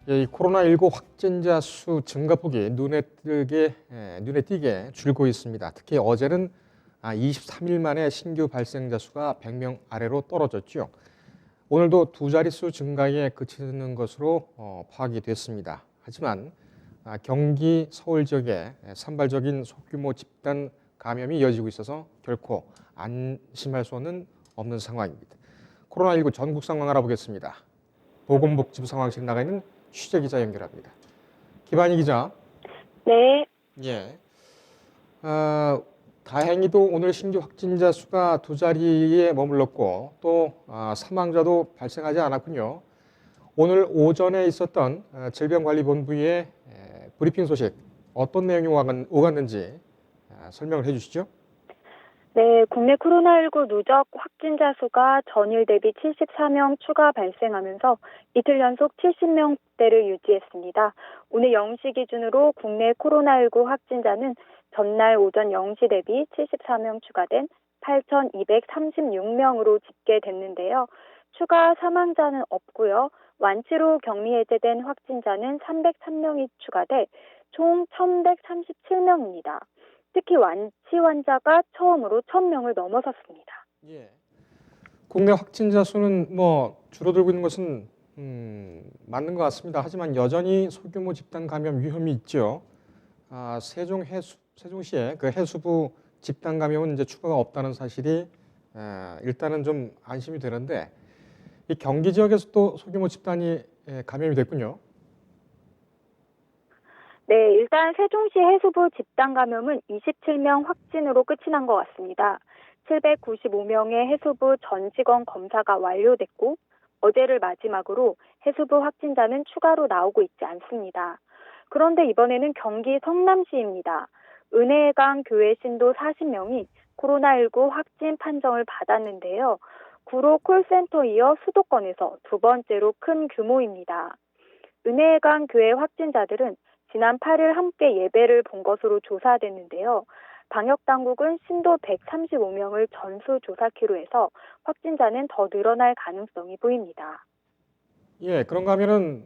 이 코로나19 확진자 수 증가폭이 눈에 띄게 줄고 있습니다. 특히 어제는 23일 만에 신규 발생자 수가 100명 아래로 떨어졌죠. 오늘도 두 자릿수 증가에 그치는 것으로 파악이 됐습니다. 하지만 경기, 서울 지역에 산발적인 소규모 집단 감염이 이어지고 있어서 결코 안심할 수는 없는 상황입니다. 코로나19 전국 상황 알아보겠습니다. 보건복지부 상황실 나가 있는 취재 기자 연결합니다. 김한희 기자. 네, 예. 다행히도 오늘 신규 확진자 수가 두 자리에 머물렀고 또 사망자도 발생하지 않았군요. 오늘 오전에 있었던 질병관리본부의 브리핑 소식 어떤 내용이 오갔는지 설명을 해주시죠. 네, 국내 코로나19 누적 확진자 수가 전일 대비 74명 추가 발생하면서 이틀 연속 70명대를 유지했습니다. 오늘 0시 기준으로 국내 코로나19 확진자는 전날 오전 0시 대비 74명 추가된 8,236명으로 집계됐는데요. 추가 사망자는 없고요. 완치로 격리 해제된 확진자는 303명이 추가돼 총 1,137명입니다. 특히 완치 환자가 처음으로 1,000명을 넘어섰습니다. 예. 국내 확진자 수는 줄어들고 있는 것은 맞는 것 같습니다. 하지만 여전히 소규모 집단 감염 위험이 있죠. 세종시의 그 해수부 집단 감염은 이제 추가가 없다는 사실이 일단은 좀 안심이 되는데 이 경기 지역에서도 소규모 집단이 감염이 됐군요. 네, 일단 세종시 해수부 집단 감염은 27명 확진으로 끝이 난 것 같습니다. 795명의 해수부 전 직원 검사가 완료됐고 어제를 마지막으로 해수부 확진자는 추가로 나오고 있지 않습니다. 그런데 이번에는 경기 성남시입니다. 은혜강 교회 신도 40명이 코로나19 확진 판정을 받았는데요. 구로 콜센터 이어 수도권에서 두 번째로 큰 규모입니다. 은혜강 교회 확진자들은 지난 8일 함께 예배를 본 것으로 조사됐는데요. 방역당국은 신도 135명을 전수조사키로 해서 확진자는 더 늘어날 가능성이 보입니다. 예, 그런가 하면은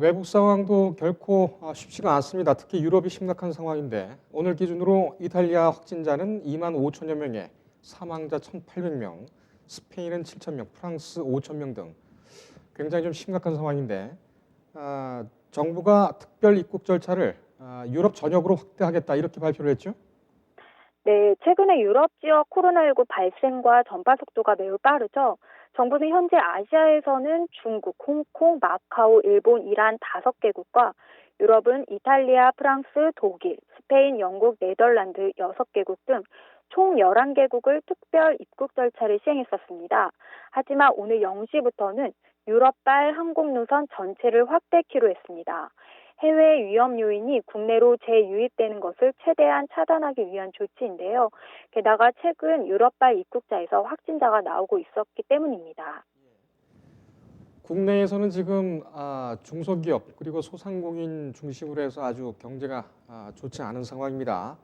외국 상황도 결코 쉽지가 않습니다. 특히 유럽이 심각한 상황인데 오늘 기준으로 이탈리아 확진자는 2만 5천여 명에 사망자 1,800명, 스페인은 7천 명, 프랑스 5천 명 등 굉장히 좀 심각한 상황인데 정부가 특별 입국 절차를 유럽 전역으로 확대하겠다 이렇게 발표를 했죠. 네, 최근에 유럽 지역 코로나19 발생과 전파 속도가 매우 빠르죠. 정부는 현재 아시아에서는 중국, 홍콩, 마카오, 일본, 이란 5개국과 유럽은 이탈리아, 프랑스, 독일, 스페인, 영국, 네덜란드 6개국 등 총 11개국을 특별 입국 절차를 시행했었습니다. 하지만 오늘 0시부터는 유럽발 항공 노선 전체를 확대키로 했습니다. 해외 위험 요인이 국내로 재유입되는 것을 최대한 차단하기 위한 조치인데요. 게다가 최근 유럽발 입국자에서 확진자가 나오고 있었기 때문입니다. 국내에서는 지금 중소기업 그리고 소상공인 중심으로 해서 아주 경제가 좋지 않은 상황입니다.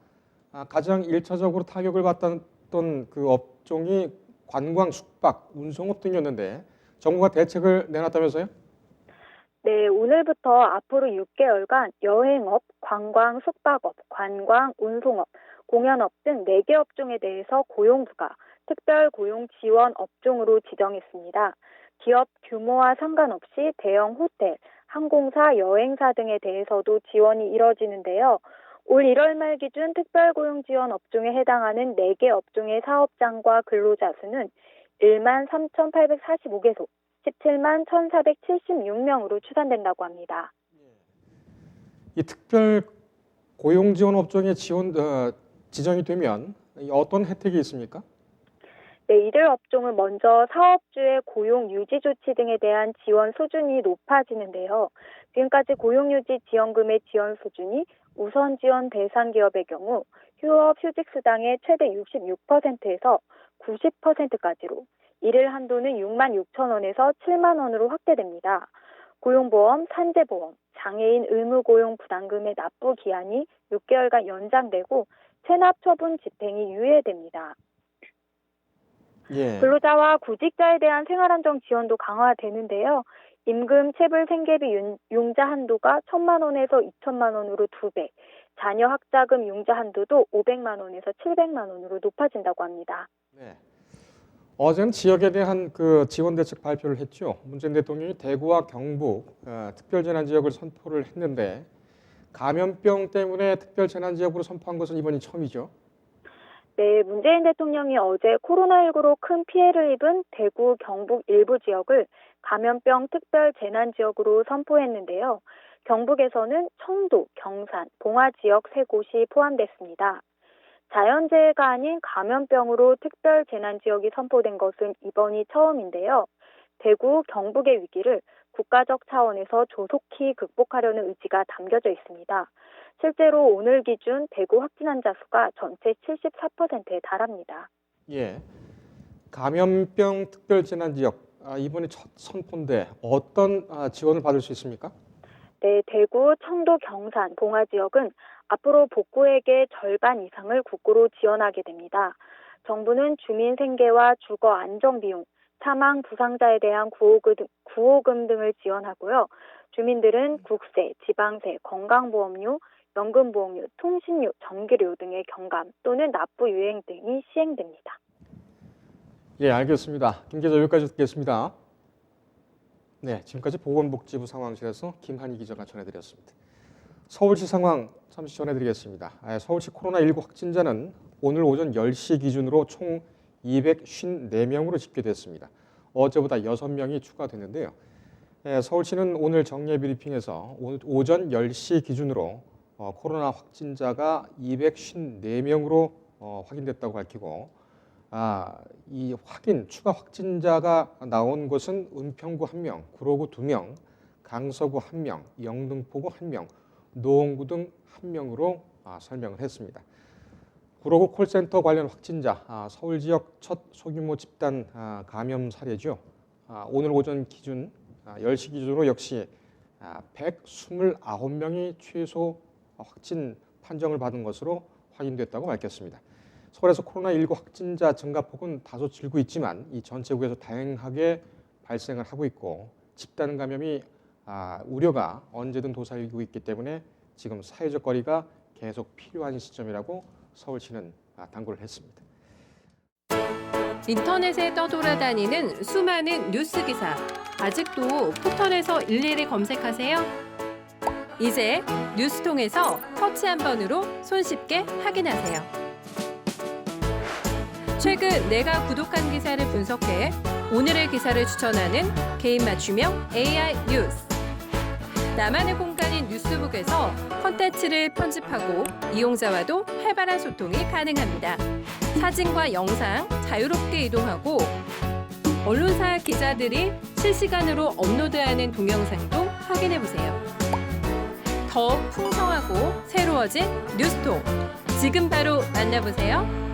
가장 1차적으로 타격을 받았던 그 업종이 관광, 숙박, 운송업 등이었는데 정부가 대책을 내놨다면서요? 네, 오늘부터 앞으로 6개월간 여행업, 관광, 숙박업, 관광, 운송업, 공연업 등 4개 업종에 대해서 고용부가 특별 고용 지원 업종으로 지정했습니다. 기업 규모와 상관없이 대형 호텔, 항공사, 여행사 등에 대해서도 지원이 이뤄지는데요. 올 1월 말 기준 특별 고용 지원 업종에 해당하는 4개 업종의 사업장과 근로자 수는 1만 3,845개소, 17만 1,476명으로 추산된다고 합니다. 이 특별 고용 지원 업종에 지정이 되면 어떤 혜택이 있습니까? 네, 이들 업종은 먼저 사업주의 고용 유지 조치 등에 대한 지원 수준이 높아지는데요. 지금까지 고용 유지 지원금의 지원 수준이 우선 지원 대상 기업의 경우 휴업 휴직 수당의 최대 66%에서 90%까지로 이를 한도는 6만 6천 원에서 7만 원으로 확대됩니다. 고용보험, 산재보험, 장애인 의무고용 부담금의 납부 기한이 6개월간 연장되고 체납 처분 집행이 유예됩니다. 예. 근로자와 구직자에 대한 생활안정 지원도 강화되는데요. 임금, 체불, 생계비 융자 한도가 1,000만 원에서 2천만 원으로 2배, 자녀 학자금 융자 한도도 500만 원에서 700만 원으로 높아진다고 합니다. 네. 어제는 지역에 대한 그 지원 대책 발표를 했죠. 문재인 대통령이 대구와 경북 특별재난지역을 선포를 했는데 감염병 때문에 특별재난지역으로 선포한 것은 이번이 처음이죠. 네, 문재인 대통령이 어제 코로나19로 큰 피해를 입은 대구, 경북 일부 지역을 감염병 특별재난지역으로 선포했는데요. 경북에서는 청도, 경산, 봉화 지역 3곳이 포함됐습니다. 자연재해가 아닌 감염병으로 특별재난지역이 선포된 것은 이번이 처음인데요. 대구, 경북의 위기를 국가적 차원에서 조속히 극복하려는 의지가 담겨져 있습니다. 실제로 오늘 기준 대구 확진 환자 수가 전체 74%에 달합니다. 예. 감염병 특별재난지역 이번에 첫 선포인데 어떤 지원을 받을 수 있습니까? 네, 대구, 청도, 경산, 봉화 지역은 앞으로 복구액의 절반 이상을 국고로 지원하게 됩니다. 정부는 주민 생계와 주거 안정 비용, 사망 부상자에 대한 구호금 등을 지원하고요. 주민들은 국세, 지방세, 건강보험료, 연금보험료, 통신료, 전기료 등의 경감 또는 납부 유예 등이 시행됩니다. 예, 알겠습니다. 김 기자 여기까지 듣겠습니다. 네, 지금까지 보건복지부 상황실에서 김한희 기자가 전해드렸습니다. 서울시 상황 잠시 전해드리겠습니다. 서울시 코로나19 확진자는 오늘 오전 10시 기준으로 총 254명으로 집계됐습니다. 어제보다 6명이 추가됐는데요. 서울시는 오늘 정례 브리핑에서 오전 10시 기준으로 코로나 확진자가 254명으로 확인됐다고 밝히고 이 추가 확진자가 나온 곳은 은평구 1명, 구로구 2명, 강서구 1명, 영등포구 1명, 노원구 등 1명으로 설명을 했습니다. 구로구 콜센터 관련 확진자, 서울 지역 첫 소규모 집단 감염 사례죠. 오늘 오전 기준 10시 기준으로 역시 129명이 최소 확진 판정을 받은 것으로 확인됐다고 밝혔습니다. 서울에서 코로나19 확진자 증가폭은 다소 줄고 있지만 이 전체국에서 다양하게 발생을 하고 있고 집단 감염이 우려가 언제든 도사리고 있기 때문에 지금 사회적 거리가 계속 필요한 시점이라고 서울시는 당부를 했습니다. 인터넷에 떠돌아다니는 수많은 뉴스 기사. 아직도 포털에서 일일이 검색하세요? 이제 뉴스통에서 터치 한 번으로 손쉽게 확인하세요. 최근 내가 구독한 기사를 분석해 오늘의 기사를 추천하는 개인 맞춤형 AI 뉴스. 나만의 공간인 뉴스북에서 콘텐츠를 편집하고 이용자와도 활발한 소통이 가능합니다. 사진과 영상 자유롭게 이동하고 언론사 기자들이 실시간으로 업로드하는 동영상도 확인해보세요. 더 풍성하고 새로워진 뉴스통. 지금 바로 만나보세요.